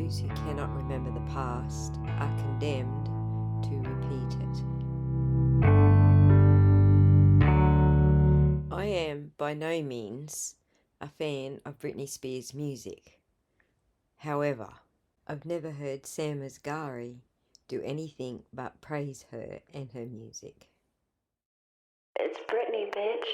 those who cannot remember the past are condemned to repeat it. I am by no means a fan of Britney Spears' music. However, I've never heard Sam Asghari do anything but praise her and her music. It's Britney, bitch.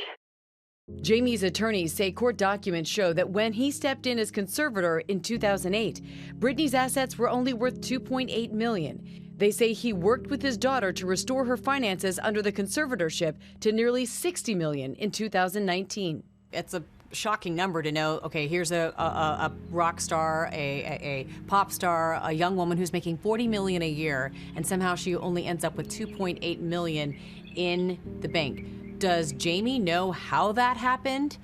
Jamie's attorneys say court documents show that when he stepped in as conservator in 2008, Britney's assets were only worth $2.8 million. They say he worked with his daughter to restore her finances under the conservatorship to nearly $60 million in 2019. It's a shocking number to know, okay, here's a rock star, a pop star, a young woman who's making $40 million a year, and somehow she only ends up with $2.8 million in the bank. Does Jamie know how that happened?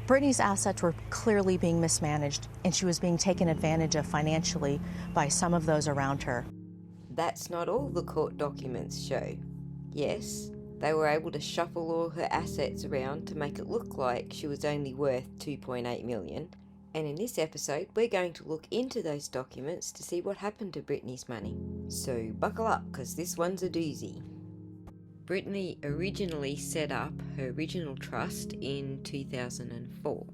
Britney's assets were clearly being mismanaged, and she was being taken advantage of financially by some of those around her. That's not all the court documents show. Yes, they were able to shuffle all her assets around to make it look like she was only worth $2.8 million. And in this episode, we're going to look into those documents to see what happened to Britney's money. So buckle up, because this one's a doozy. Britney originally set up her original trust in 2004.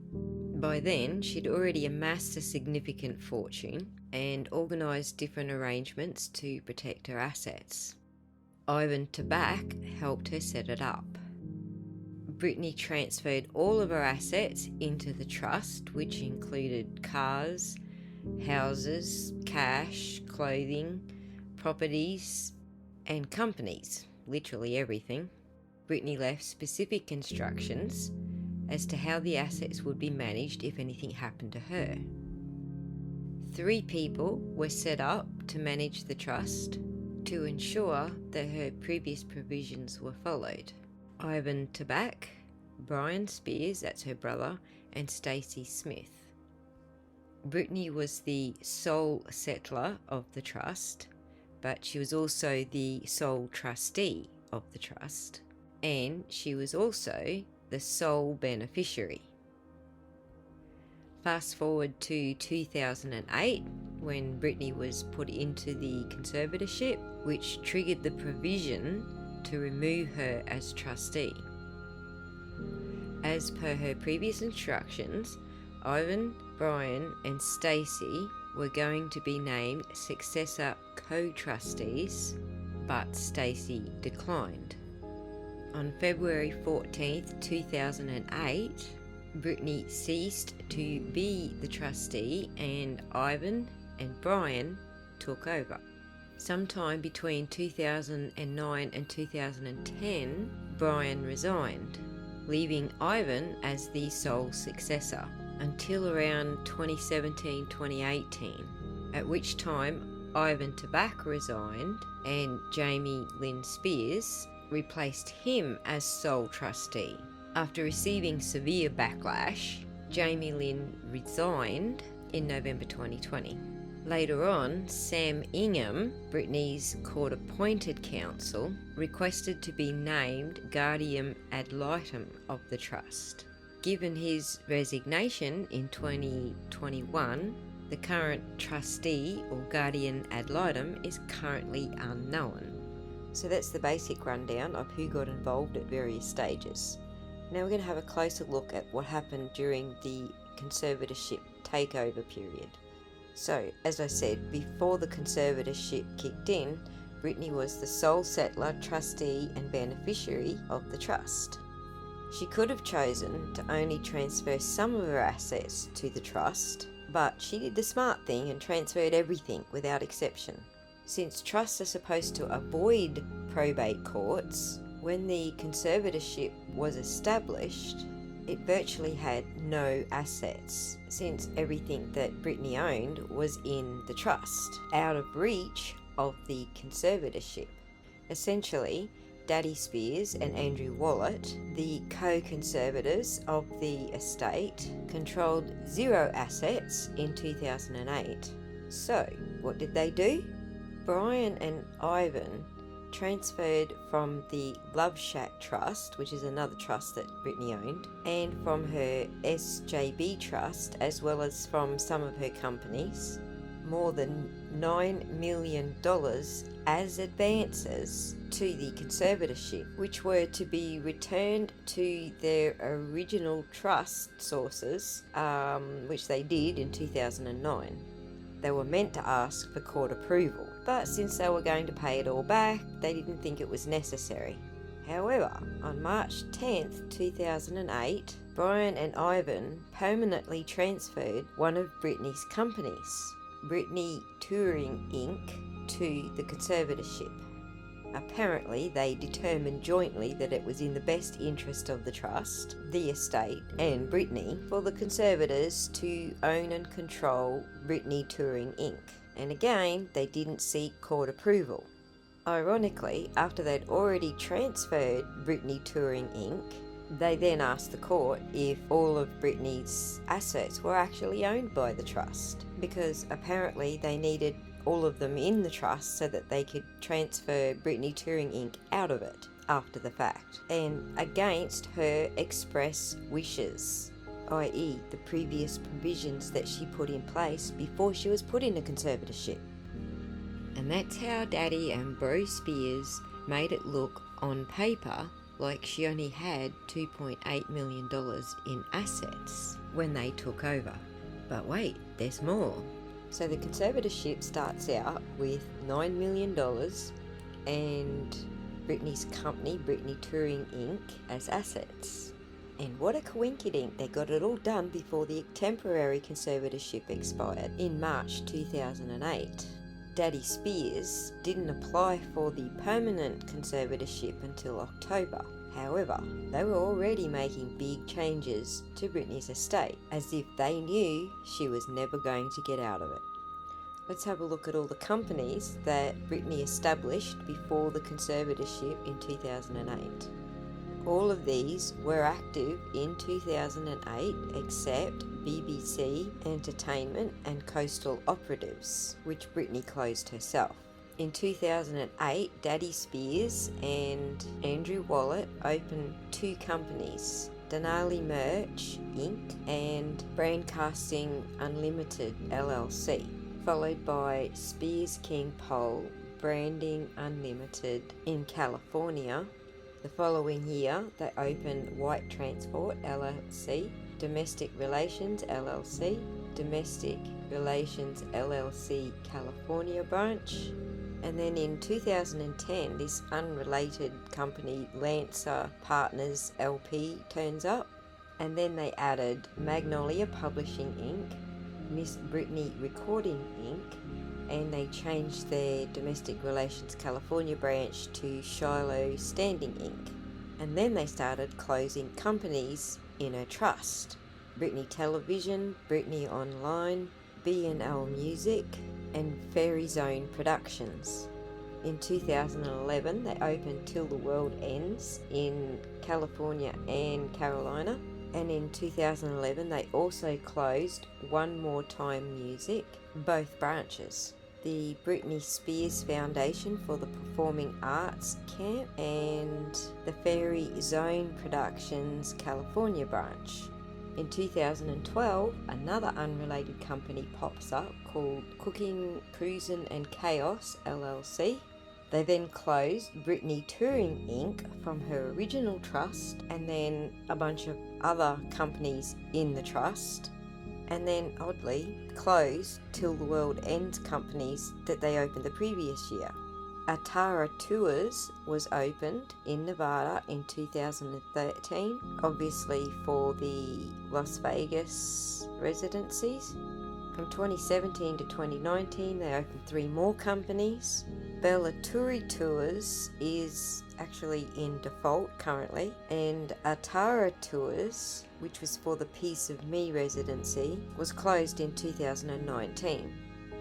By then, she'd already amassed a significant fortune and organised different arrangements to protect her assets. Ivan Tabak helped her set it up. Britney transferred all of her assets into the trust, which included cars, houses, cash, clothing, properties, and companies. Literally everything. Britney left specific instructions as to how the assets would be managed if anything happened to her. 3 people were set up to manage the trust to ensure that her previous provisions were followed. Ivan Tabak, Brian Spears, that's her brother, and Stacey Smith. Britney was the sole settler of the trust, but she was also the sole trustee of the trust, and she was also the sole beneficiary. Fast forward to 2008, when Britney was put into the conservatorship, which triggered the provision to remove her as trustee. As per her previous instructions, Ivan, Brian, and Stacey were going to be named successor co-trustees, but Stacey declined. On February 14th, 2008, Britney ceased to be the trustee and Ivan and Brian took over. Sometime between 2009 and 2010, Brian resigned, leaving Ivan as the sole successor until around 2017-2018, at which time Ivan Tabak resigned and Jamie Lynn Spears replaced him as sole trustee. After receiving severe backlash, Jamie Lynn resigned in November 2020. Later on, Sam Ingham, Britney's court-appointed counsel, requested to be named guardian ad litem of the trust. Given his resignation in 2021, the current trustee or guardian ad litem is currently unknown. So that's the basic rundown of who got involved at various stages. Now we're going to have a closer look at what happened during the conservatorship takeover period. So, as I said, before the conservatorship kicked in, Britney was the sole settler, trustee and beneficiary of the trust. She could have chosen to only transfer some of her assets to the trust, but she did the smart thing and transferred everything without exception. Since trusts are supposed to avoid probate courts, when the conservatorship was established, it virtually had no assets, since everything that Britney owned was in the trust, out of reach of the conservatorship. Essentially, Daddy Spears and Andrew Wallet, the co-conservators of the estate, controlled 0 assets in 2008. So, what did they do? Brian and Ivan transferred from the Love Shack Trust, which is another trust that Britney owned, and from her SJB Trust, as well as from some of her companies, more than $9 million as advances to the conservatorship, which were to be returned to their original trust sources, which they did in 2009. They were meant to ask for court approval, but since they were going to pay it all back, they didn't think it was necessary. However, on March 10th, 2008, Brian and Ivan permanently transferred one of Britney's companies, Britney Touring Inc., to the conservatorship. Apparently, they determined jointly that it was in the best interest of the trust, the estate, and Britney for the conservators to own and control Britney Touring Inc. And again, they didn't seek court approval. Ironically, after they'd already transferred Britney Touring Inc., they then asked the court if all of Britney's assets were actually owned by the trust, because apparently they needed all of them in the trust so that they could transfer Britney Touring Inc. out of it after the fact, and against her express wishes, i.e. the previous provisions that she put in place before she was put in a conservatorship. And that's how Daddy and Bro Spears made it look on paper like she only had $2.8 million in assets when they took over. But wait, there's more. So the conservatorship starts out with $9 million and Britney's company, Britney Touring Inc., as assets. And what a coincidence, they got it all done before the temporary conservatorship expired in March 2008. Daddy Spears didn't apply for the permanent conservatorship until October. However, they were already making big changes to Britney's estate, as if they knew she was never going to get out of it. Let's have a look at all the companies that Britney established before the conservatorship in 2008. All of these were active in 2008 except BBC Entertainment and Coastal Operatives, which Britney closed herself. In 2008, Daddy Spears and Andrew Wallet opened two companies, Denali Merch Inc. and Brandcasting Unlimited LLC, followed by Spears King Pole Branding Unlimited in California. The following year, they opened White Transport LLC, Domestic Relations LLC, Domestic Relations LLC California branch. And then in 2010, this unrelated company, Lancer Partners LP, turns up. And then they added Magnolia Publishing Inc., Miss Britney Recording Inc., and they changed their Domestic Relations California branch to Shiloh Standing Inc. And then they started closing companies in a trust. Britney Television, Britney Online, B&L Music, and Fairy Zone Productions. In 2011, they opened Till the World Ends in California and Carolina. And in 2011, they also closed One More Time Music, both branches. The Britney Spears Foundation for the Performing Arts Camp and the Fairy Zone Productions California branch. In 2012, another unrelated company pops up called Cooking, Cruisin' and Chaos LLC. They then closed Britney Touring Inc. from her original trust, and then a bunch of other companies in the trust, and then oddly closed Till the World Ends companies that they opened the previous year. Atara Tours was opened in Nevada in 2013, obviously for the Las Vegas residencies. From 2017 to 2019, they opened 3 more companies. Bellaturi Tours is actually in default currently, and Atara Tours, which was for the Piece of Me residency, was closed in 2019.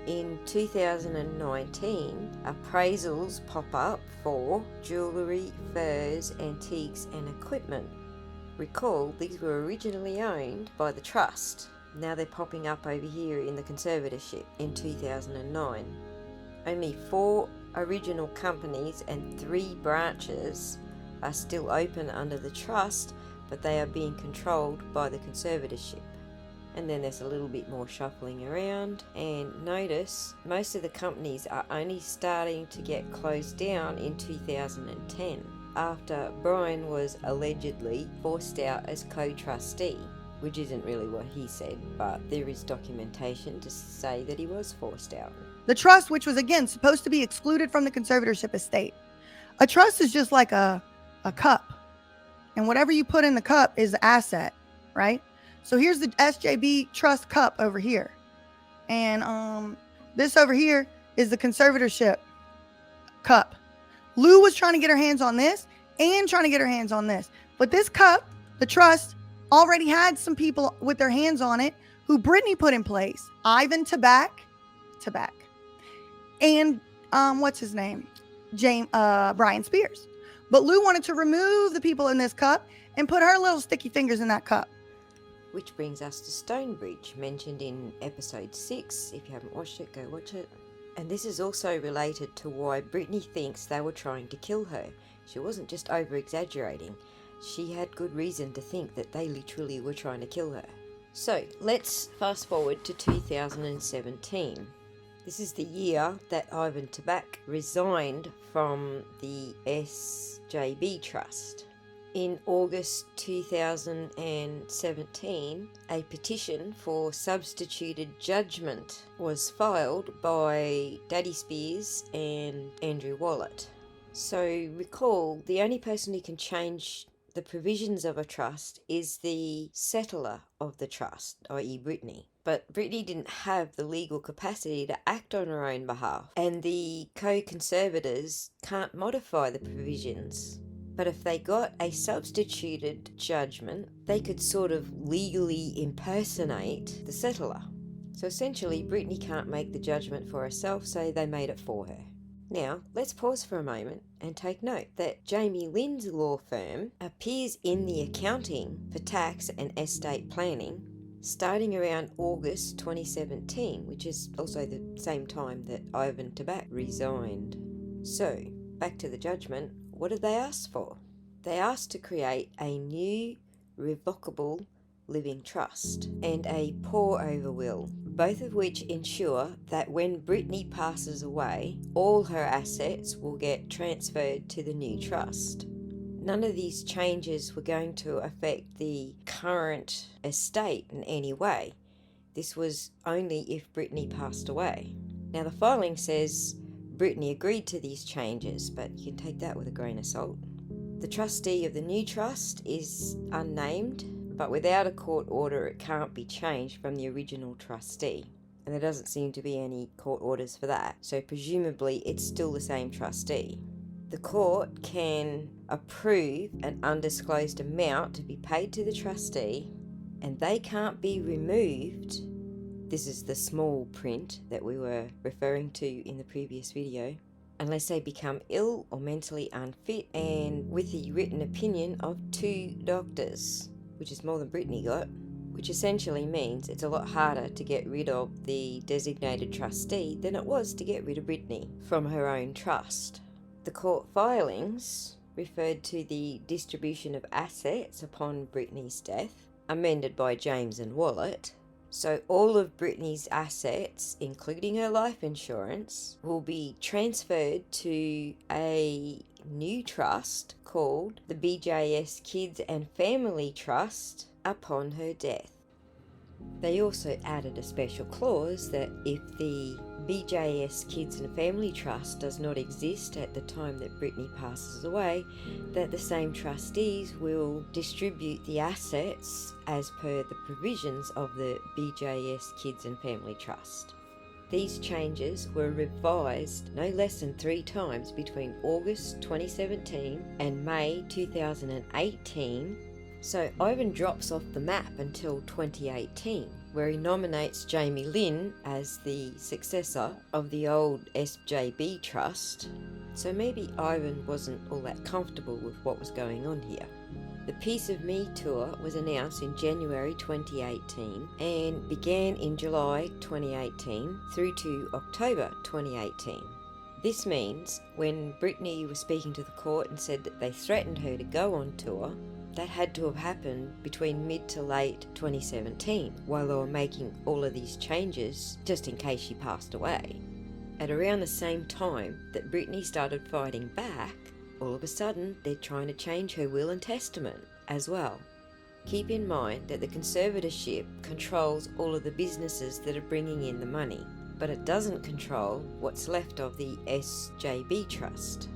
In 2019, appraisals pop up for jewellery, furs, antiques and equipment. Recall, these were originally owned by the trust. Now they're popping up over here in the conservatorship in 2009. Only 4 original companies and 3 branches are still open under the trust, but they are being controlled by the conservatorship. And then there's a little bit more shuffling around, and notice most of the companies are only starting to get closed down in 2010 after Brian was allegedly forced out as co-trustee, which isn't really what he said, but there is documentation to say that he was forced out. The trust, which was again supposed to be excluded from the conservatorship estate. A trust is just like a cup, and whatever you put in the cup is the asset, right? So here's the SJB trust cup over here, and this over here is the conservatorship cup. Lou was trying to get her hands on this and trying to get her hands on this, but this cup, the trust, already had some people with their hands on it who Britney put in place. Ivan Tabak, and what's his name? Brian Spears. But Lou wanted to remove the people in this cup and put her little sticky fingers in that cup. Which brings us to Stonebridge, mentioned in episode 6. If you haven't watched it, go watch it. And this is also related to why Britney thinks they were trying to kill her. She wasn't just over-exaggerating. She had good reason to think that they literally were trying to kill her. So, let's fast forward to 2017. This is the year that Ivan Tabak resigned from the SJB Trust. In August 2017, a petition for substituted judgment was filed by Daddy Spears and Andrew Wallet. So recall, the only person who can change the provisions of a trust is the settler of the trust, i.e. Britney. But Britney didn't have the legal capacity to act on her own behalf, and the co-conservators can't modify the provisions. But if they got a substituted judgment, they could sort of legally impersonate the settler. So essentially, Britney can't make the judgment for herself, so they made it for her. Now, let's pause for a moment and take note that Jamie Lynn's law firm appears in the accounting for tax and estate planning starting around August 2017, which is also the same time that Ivan Tabak resigned. So, back to the judgment. What did they ask for? They asked to create a new revocable living trust and a pour-over will, both of which ensure that when Britney passes away, all her assets will get transferred to the new trust. None of these changes were going to affect the current estate in any way. This was only if Britney passed away. Now the filing says Britney agreed to these changes, but you can take that with a grain of salt. The trustee of the new trust is unnamed, but without a court order it can't be changed from the original trustee. And there doesn't seem to be any court orders for that, so presumably it's still the same trustee. The court can approve an undisclosed amount to be paid to the trustee, and they can't be removed. This is the small print that we were referring to in the previous video, unless they become ill or mentally unfit and with the written opinion of 2 doctors, which is more than Britney got, which essentially means it's a lot harder to get rid of the designated trustee than it was to get rid of Britney from her own trust. The court filings referred to the distribution of assets upon Britney's death, amended by James and Wallet. So all of Britney's assets, including her life insurance, will be transferred to a new trust called the BJS Kids and Family Trust upon her death. They also added a special clause that if the BJS Kids and Family Trust does not exist at the time that Britney passes away, that the same trustees will distribute the assets as per the provisions of the BJS Kids and Family Trust. These changes were revised no less than 3 times between August 2017 and May 2018. So Ivan drops off the map until 2018, where he nominates Jamie Lynn as the successor of the old SJB Trust. So maybe Ivan wasn't all that comfortable with what was going on here. The Piece of Me tour was announced in January 2018 and began in July 2018 through to October 2018. This means when Britney was speaking to the court and said that they threatened her to go on tour, that had to have happened between mid to late 2017, while they were making all of these changes just in case she passed away. At around the same time that Britney started fighting back, all of a sudden they're trying to change her will and testament as well. Keep in mind that the conservatorship controls all of the businesses that are bringing in the money, but it doesn't control what's left of the SJB trust.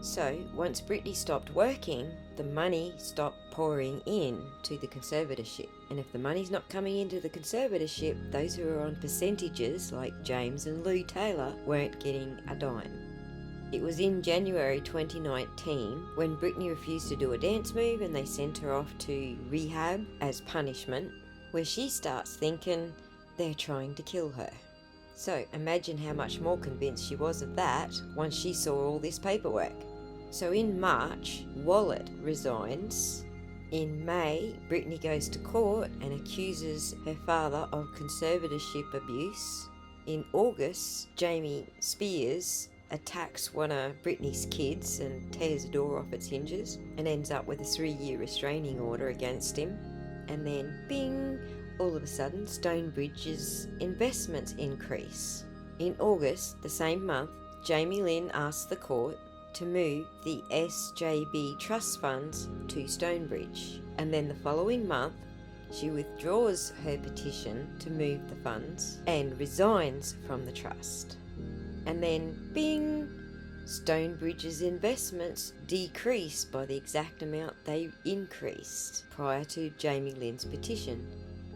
So once Britney stopped working, the money stopped pouring in to the conservatorship. And if the money's not coming into the conservatorship, those who are on percentages like James and Lou Taylor weren't getting a dime. It was in January 2019 when Britney refused to do a dance move and they sent her off to rehab as punishment, where she starts thinking they're trying to kill her. So imagine how much more convinced she was of that once she saw all this paperwork. So in March, Wallet resigns. In May, Britney goes to court and accuses her father of conservatorship abuse. In August, Jamie Spears attacks one of Britney's kids and tears the door off its hinges and ends up with a 3-year restraining order against him. And then, bing, all of a sudden, Stonebridge's investments increase. In August, the same month, Jamie Lynn asks the court to move the SJB trust funds to Stonebridge. And then the following month, she withdraws her petition to move the funds and resigns from the trust. And then, bing, Stonebridge's investments decrease by the exact amount they increased prior to Jamie Lynn's petition.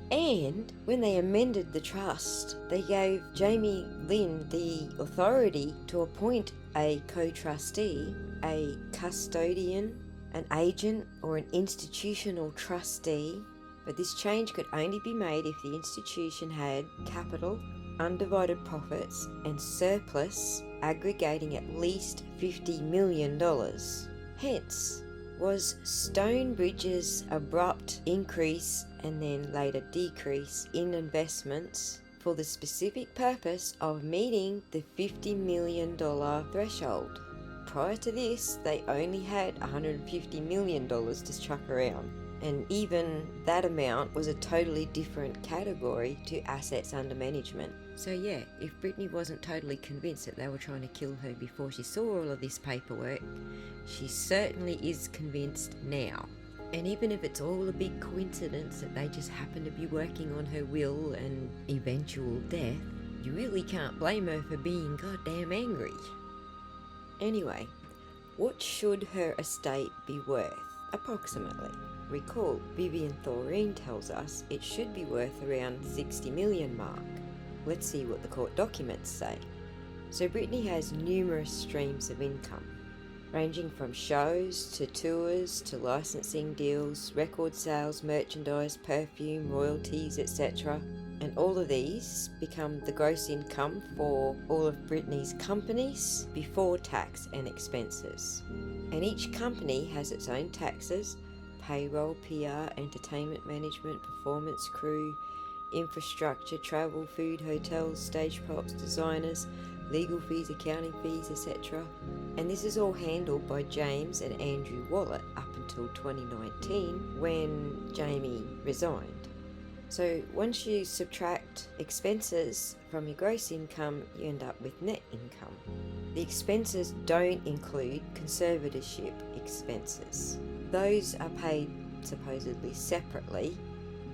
And when they amended the trust, they gave Jamie Lynn the authority to appoint a co-trustee, a custodian, an agent, or an institutional trustee. But this change could only be made if the institution had capital, undivided profits, and surplus aggregating at least $50 million. Hence, was Stonebridge's abrupt increase and then later decrease in investments for the specific purpose of meeting the $50 million threshold. Prior to this, they only had $150 million to chuck around, and even that amount was a totally different category to assets under management. So yeah, if Britney wasn't totally convinced that they were trying to kill her before she saw all of this paperwork, she certainly is convinced now. And even if it's all a big coincidence that they just happen to be working on her will and eventual death, you really can't blame her for being goddamn angry. Anyway, what should her estate be worth, approximately? Recall, Vivian Thoreen tells us it should be worth around 60 million mark. Let's see what the court documents say. So Britney has numerous streams of income, ranging from shows to tours to licensing deals, record sales, merchandise, perfume, royalties, etc. And all of these become the gross income for all of Britney's companies before tax and expenses. And each company has its own taxes: payroll, PR, entertainment management, performance crew, infrastructure, travel, food, hotels, stage props, designers, legal fees, accounting fees, etc. And this is all handled by James and Andrew Wallet up until 2019 when Jamie resigned. So once you subtract expenses from your gross income, you end up with net income. The expenses don't include conservatorship expenses. Those are paid supposedly separately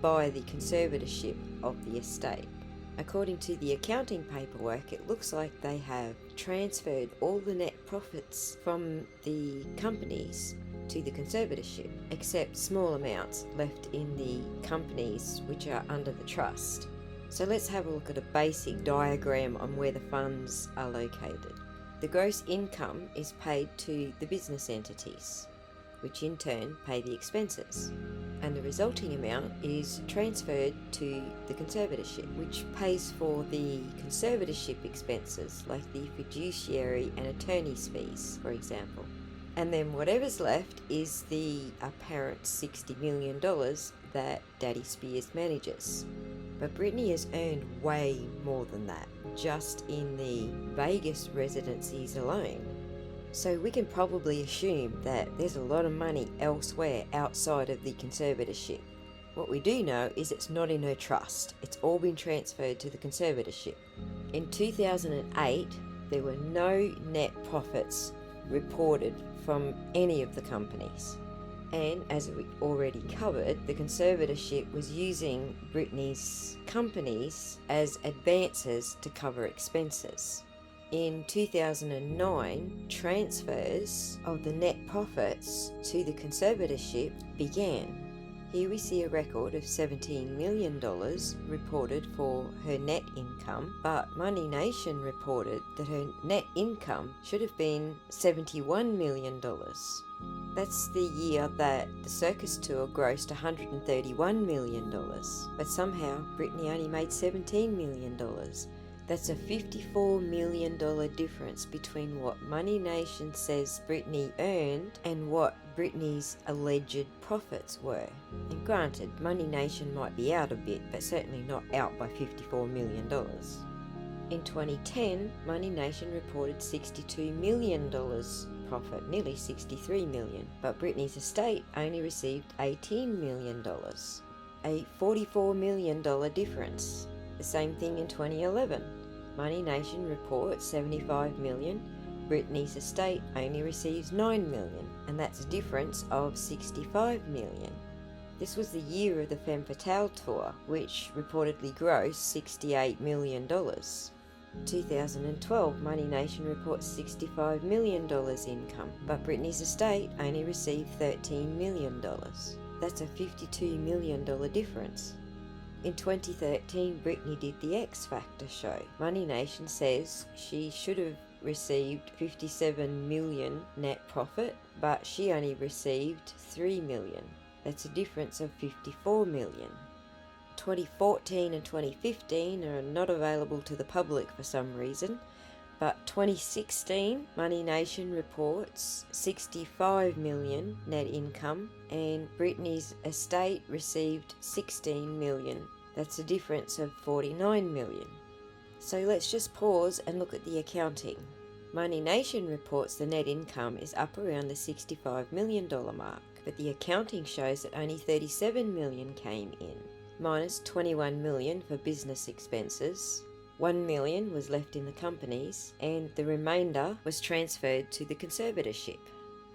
by the conservatorship of the estate. According to the accounting paperwork, it looks like they have transferred all the net profits from the companies to the conservatorship, except small amounts left in the companies which are under the trust. So let's have a look at a basic diagram on where the funds are located. The gross income is paid to the business entities, which in turn pay the expenses, and the resulting amount is transferred to the conservatorship, which pays for the conservatorship expenses like the fiduciary and attorney's fees, for example. And then whatever's left is the apparent $60 million that Daddy Spears manages. But Britney has earned way more than that. just in the Vegas residencies alone. So we can probably assume that there's a lot of money elsewhere outside of the conservatorship. What we do know is it's not in her trust. It's all been transferred to the conservatorship. In 2008, there were no net profits reported from any of the companies. And as we already covered, the conservatorship was using Britney's companies as advances to cover expenses. In 2009, transfers of the net profits to the conservatorship began. Here we see a record of $17 million reported for her net income, but Money Nation reported that her net income should have been $71 million. That's the year that the circus tour grossed $131 million, but somehow Britney only made $17 million. That's a $54 million difference between what Money Nation says Britney earned and what Britney's alleged profits were. And granted, Money Nation might be out a bit, but certainly not out by $54 million. In 2010, Money Nation reported $62 million profit, nearly $63 million, but Britney's estate only received $18 million, a $44 million difference. The same thing in 2011. Money Nation reports $75 million, Britney's estate only receives $9 million, and that's a difference of $65 million. This was the year of the Femme Fatale tour, which reportedly grossed $68 million. 2012, Money Nation reports $65 million income, but Britney's estate only received $13 million. That's a $52 million difference. In 2013, Britney did the X Factor show. Money Nation says she should have received $57 million net profit, but she only received $3 million. That's a difference of $54 million. 2014 and 2015 are not available to the public for some reason, but 2016, Money Nation reports $65 million net income, and Britney's estate received $16 million. That's a difference of $49 million. So let's just pause and look at the accounting. Money Nation reports the net income is up around the $65 million mark, but the accounting shows that only $37 million came in, minus $21 million for business expenses. $1 million was left in the companies, and the remainder was transferred to the conservatorship.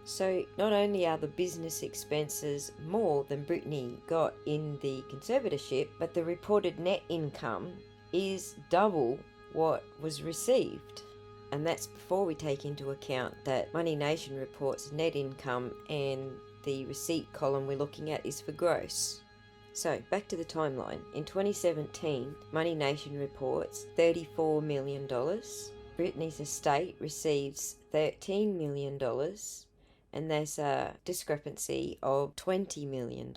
So not only are the business expenses more than Britney got in the conservatorship, but the reported net income is double what was received. And that's before we take into account that Money Nation reports net income and the receipt column we're looking at is for gross. So, back to the timeline. In 2017, Money Nation reports $34 million. Britney's estate receives $13 million, and there's a discrepancy of $20 million.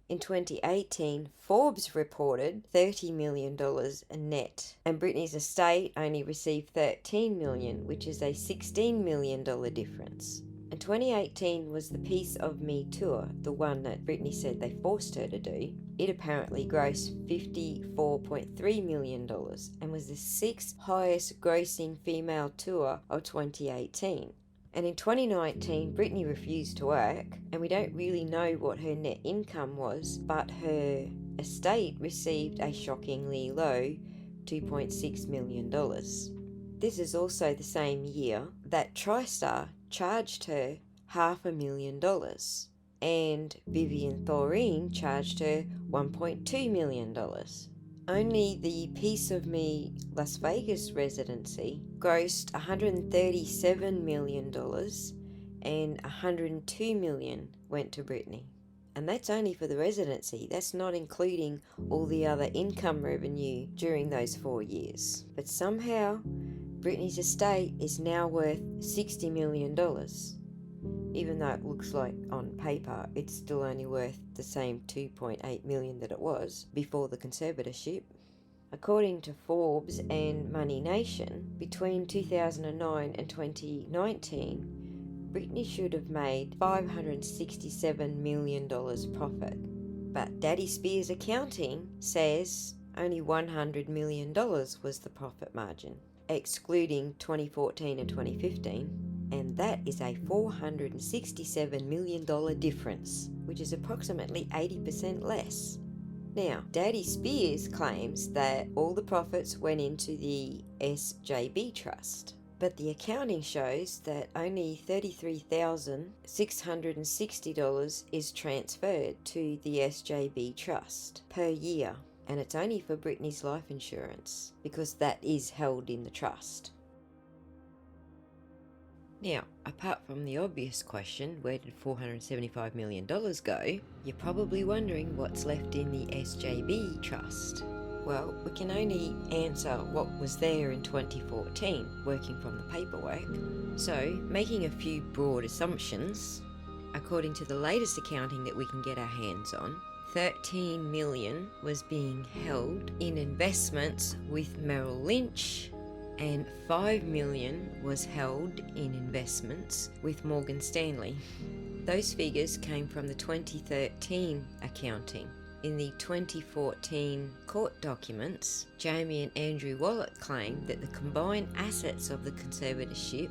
In 2018, Forbes reported $30 million net, and Britney's estate only received $13 million, which is a $16 million difference. And 2018 was the Piece of Me tour, the one that Britney said they forced her to do. It apparently grossed $54.3 million and was the 6th highest grossing female tour of 2018. And in 2019, Britney refused to work, and we don't really know what her net income was, but her estate received a shockingly low $2.6 million. This is also the same year that TriStar charged her $500,000, and Vivian Thoreen charged her $1.2 million. Only the Piece of Me Las Vegas residency grossed $137 million, and $102 million went to Britney. And that's only for the residency. That's not including all the other income revenue during those 4 years. But somehow, Britney's estate is now worth $60 million. Even though it looks like on paper it's still only worth the same $2.8 million that it was before the conservatorship. According to Forbes and Money Nation, between 2009 and 2019, Britney should have made $567 million profit. But Daddy Spears Accounting says only $100 million was the profit margin, excluding 2014 and 2015, and that is a $467 million difference, which is approximately 80% less. Now, Daddy Spears claims that all the profits went into the SJB trust, but the accounting shows that only $33,660 is transferred to the SJB trust per year, and it's only for Britney's life insurance because that is held in the trust. Now, apart from the obvious question, where did $475 million go, you're probably wondering what's left in the SJB trust. Well, we can only answer what was there in 2014, working from the paperwork. So, making a few broad assumptions, according to the latest accounting that we can get our hands on, $13 million was being held in investments with Merrill Lynch, and $5 million was held in investments with Morgan Stanley. Those figures came from the 2013 accounting. In the 2014 court documents, Jamie and Andrew Wallet claimed that the combined assets of the conservatorship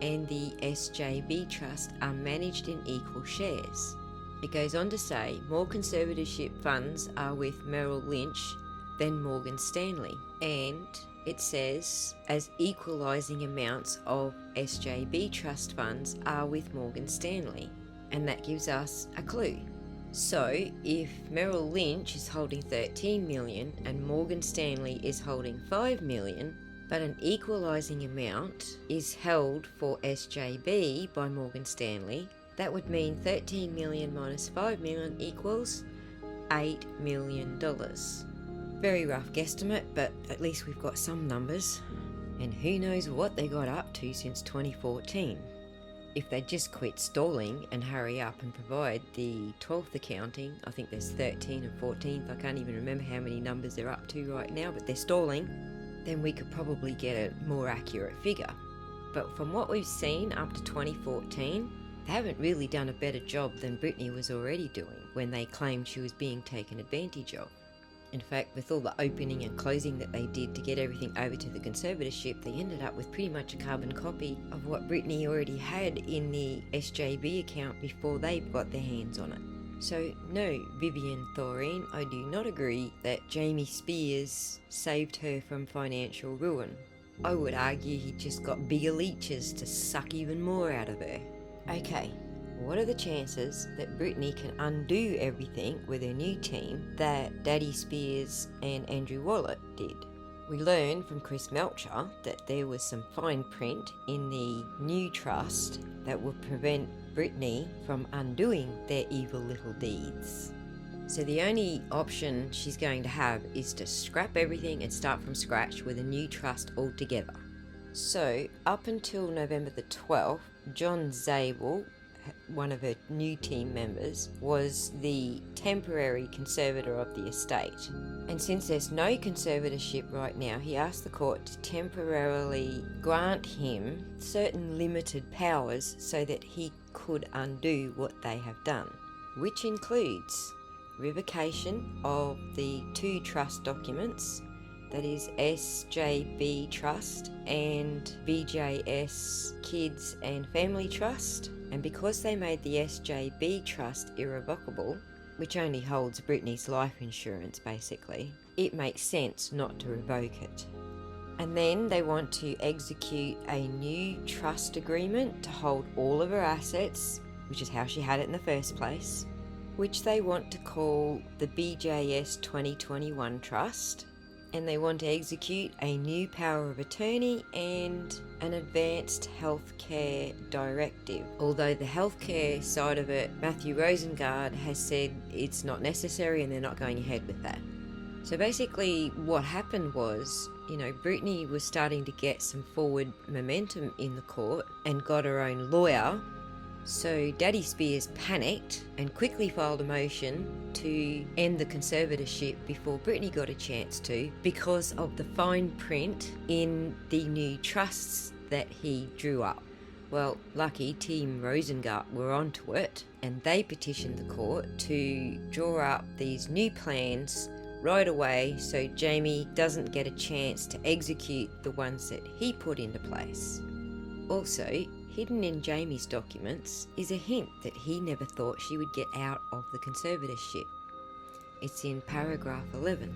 and the SJB trust are managed in equal shares. It goes on to say more conservatorship funds are with Merrill Lynch than Morgan Stanley, and it says as equalising amounts of SJB trust funds are with Morgan Stanley, and that gives us a clue. So if Merrill Lynch is holding $13 million and Morgan Stanley is holding $5 million, but an equalising amount is held for SJB by Morgan Stanley, that would mean $13 million minus $5 million equals $8 million. Very rough guesstimate, but at least we've got some numbers. And who knows what they got up to since 2014. If they just quit stalling and hurry up and provide the 12th accounting, I think there's 13 and 14th, I can't even remember how many numbers they're up to right now, but they're stalling, then we could probably get a more accurate figure. But from what we've seen up to 2014, they haven't really done a better job than Britney was already doing when they claimed she was being taken advantage of. In fact, with all the opening and closing that they did to get everything over to the conservatorship, they ended up with pretty much a carbon copy of what Britney already had in the SJB account before they got their hands on it. So no, Vivian Thoreen, I do not agree that Jamie Spears saved her from financial ruin. I would argue he just got bigger leeches to suck even more out of her. Okay, what are the chances that Britney can undo everything with her new team that Daddy Spears and Andrew Wallet did? We learned from Chris Melcher that there was some fine print in the new trust that would prevent Britney from undoing their evil little deeds. So the only option she's going to have is to scrap everything and start from scratch with a new trust altogether. So up until November the 12th, John Zabel, one of her new team members, was the temporary conservator of the estate. And since there's no conservatorship right now, he asked the court to temporarily grant him certain limited powers so that he could undo what they have done, which includes revocation of the two trust documents, that is SJB Trust and BJS Kids and Family Trust. And because they made the SJB Trust irrevocable, which only holds Britney's life insurance basically, it makes sense not to revoke it. And then they want to execute a new trust agreement to hold all of her assets, which is how she had it in the first place, which they want to call the BJS 2021 Trust. And they want to execute a new power of attorney and an advanced healthcare directive. Although the healthcare side of it, Matthew Rosengard has said it's not necessary and they're not going ahead with that. So basically what happened was, Britney was starting to get some forward momentum in the court and got her own lawyer. So Daddy Spears panicked and quickly filed a motion to end the conservatorship before Britney got a chance to, because of the fine print in the new trusts that he drew up. Well, lucky Team Rosengart were onto it, and they petitioned the court to draw up these new plans right away so Jamie doesn't get a chance to execute the ones that he put into place. Also, hidden in Jamie's documents is a hint that he never thought she would get out of the conservatorship. It's in paragraph 11.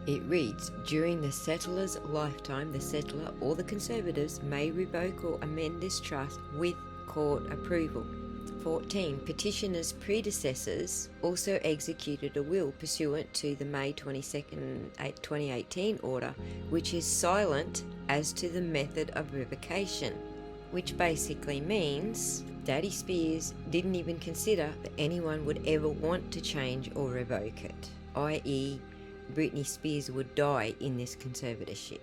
It reads, during the settler's lifetime, the settler or the conservators may revoke or amend this trust with court approval. 14. Petitioner's predecessors also executed a will pursuant to the May 22nd, 2018 order, which is silent as to the method of revocation, which basically means Daddy Spears didn't even consider that anyone would ever want to change or revoke it, i.e. Britney Spears would die in this conservatorship.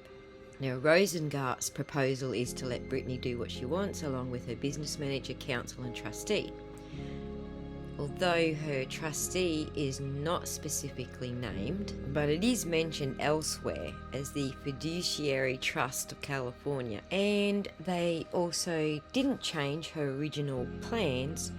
Now, Rosengart's proposal is to let Britney do what she wants along with her business manager, counsel and trustee. Although her trustee is not specifically named, but it is mentioned elsewhere as the Fiduciary Trust of California, and they also didn't change her original plans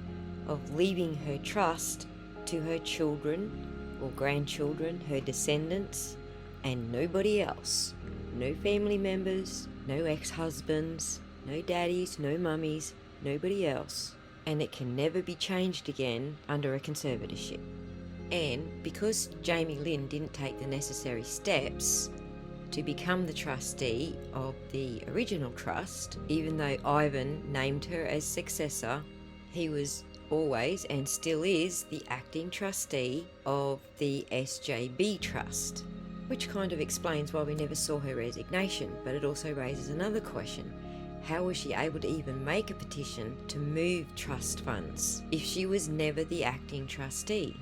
of leaving her trust to her children or grandchildren, her descendants, and nobody else. No family members, no ex-husbands, no daddies, no mummies, nobody else. And it can never be changed again under a conservatorship. And because Jamie Lynn didn't take the necessary steps to become the trustee of the original trust, even though Ivan named her as successor, he was always and still is the acting trustee of the SJB Trust, which kind of explains why we never saw her resignation, but it also raises another question. How was she able to even make a petition to move trust funds if she was never the acting trustee?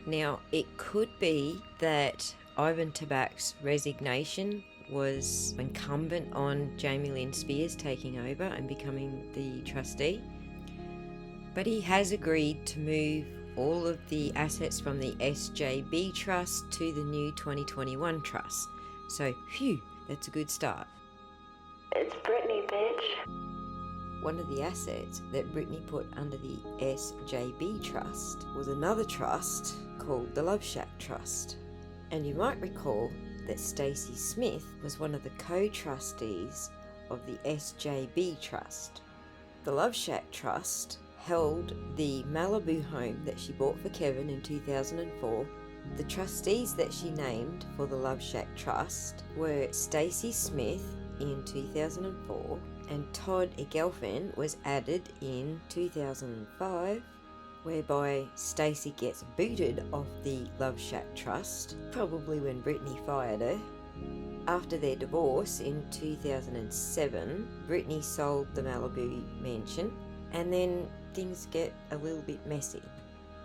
Now, it could be that Ivan Tabak's resignation was incumbent on Jamie Lynn Spears taking over and becoming the trustee, but he has agreed to move all of the assets from the SJB Trust to the new 2021 Trust. So, phew, that's a good start. It's Britney, bitch. One of the assets that Britney put under the SJB Trust was another trust called the Love Shack Trust. And you might recall that Stacey Smith was one of the co-trustees of the SJB Trust. The Love Shack Trust held the Malibu home that she bought for Kevin in 2004. The trustees that she named for the Love Shack Trust were Stacey Smith in 2004, and Todd Egelfin was added in 2005, whereby Stacey gets booted off the Love Shack Trust, probably when Britney fired her. After their divorce in 2007, Britney sold the Malibu mansion, and then things get a little bit messy.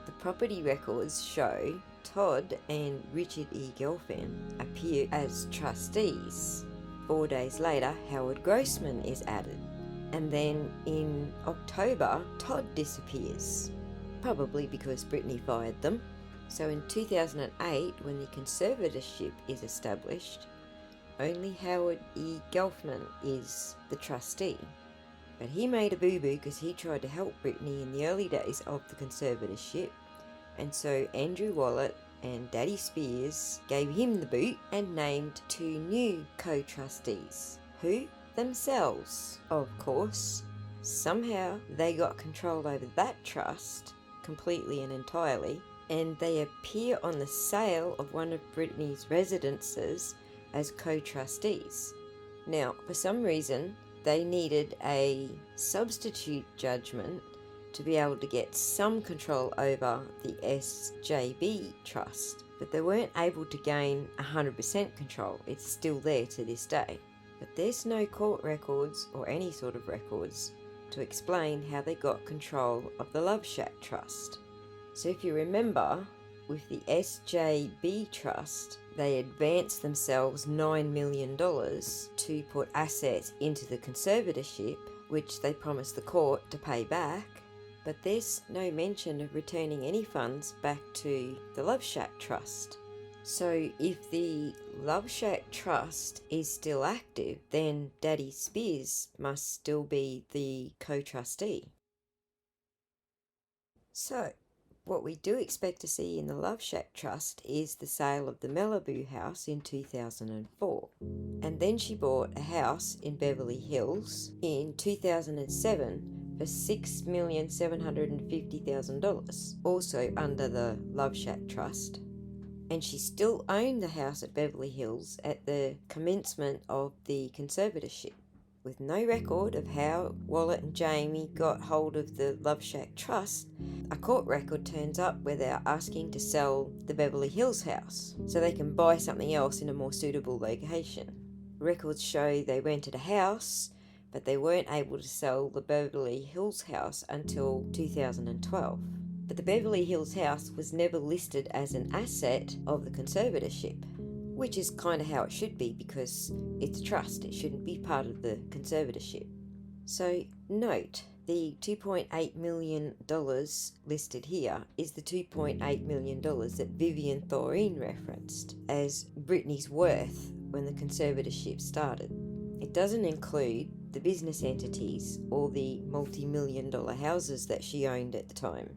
The property records show Todd and Richard E. Gelfin appear as trustees. 4 days later, Howard Grossman is added. And then in October, Todd disappears, probably because Britney fired them. So in 2008, when the conservatorship is established, only Howard E. Gelfman is the trustee. But he made a boo-boo because he tried to help Britney in the early days of the conservatorship, and so Andrew Wallet and Daddy Spears gave him the boot and named 2 new co-trustees, who themselves, of course. Somehow they got control over that trust completely and entirely, and they appear on the sale of one of Britney's residences as co-trustees. Now, for some reason, they needed a substitute judgment to be able to get some control over the SJB Trust, but they weren't able to gain 100% control. It's still there to this day. But there's no court records or any sort of records to explain how they got control of the Love Shack Trust. So if you remember, with the SJB Trust, they advanced themselves $9 million to put assets into the conservatorship, which they promised the court to pay back. But there's no mention of returning any funds back to the Love Shack Trust. So if the Love Shack Trust is still active, then Daddy Spears must still be the co-trustee. So, What we do expect to see in the Love Shack Trust is the sale of the Malibu house in 2004. And then she bought a house in Beverly Hills in 2007 for $6,750,000, also under the Love Shack Trust. And she still owned the house at Beverly Hills at the commencement of the conservatorship. With no record of how Wallet and Jamie got hold of the Love Shack Trust, a court record turns up where they're asking to sell the Beverly Hills house so they can buy something else in a more suitable location. Records show they rented a house, but they weren't able to sell the Beverly Hills house until 2012. But the Beverly Hills house was never listed as an asset of the conservatorship, which is kind of how it should be because it's a trust. It shouldn't be part of the conservatorship. So note, the $2.8 million listed here is the $2.8 million that Vivian Thoreen referenced as Britney's worth when the conservatorship started. It doesn't include the business entities or the multi-million-dollar houses that she owned at the time.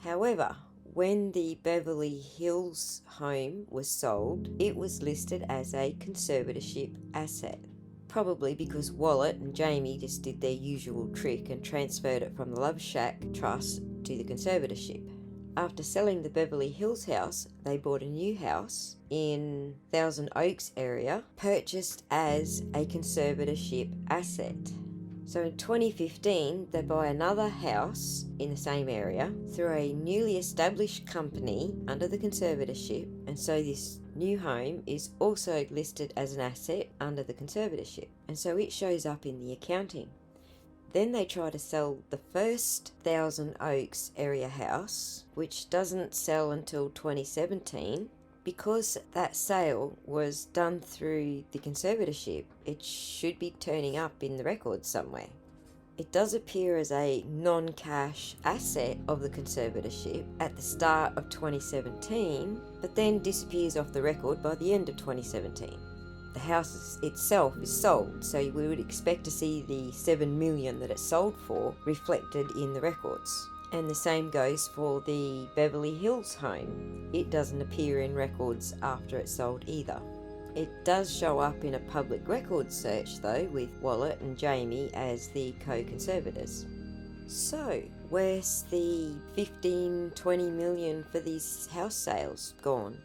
However, when the Beverly Hills home was sold, it was listed as a conservatorship asset. Probably because Wallet and Jamie just did their usual trick and transferred it from the Love Shack Trust to the conservatorship. After selling the Beverly Hills house, they bought a new house in Thousand Oaks area, purchased as a conservatorship asset. So in 2015, they buy another house in the same area through a newly established company under the conservatorship, and so this new home is also listed as an asset under the conservatorship, and so it shows up in the accounting. Then they try to sell the first Thousand Oaks area house, which doesn't sell until 2017. Because that sale was done through the conservatorship, it should be turning up in the records somewhere. It does appear as a non-cash asset of the conservatorship at the start of 2017, but then disappears off the record by the end of 2017. The house itself is sold, so we would expect to see the $7 million that it sold for reflected in the records. And the same goes for the Beverly Hills home. It doesn't appear in records after it's sold either. It does show up in a public records search though, with Wallet and Jamie as the co-conservators. So, where's the 15-20 million for these house sales gone?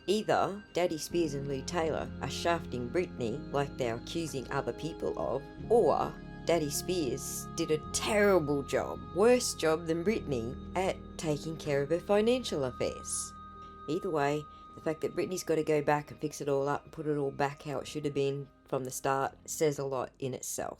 Either Daddy Spears and Lou Taylor are shafting Britney like they're accusing other people of, or Daddy Spears did a terrible job, worse job than Britney, at taking care of her financial affairs. Either way, the fact that Britney's got to go back and fix it all up and put it all back how it should have been from the start says a lot in itself.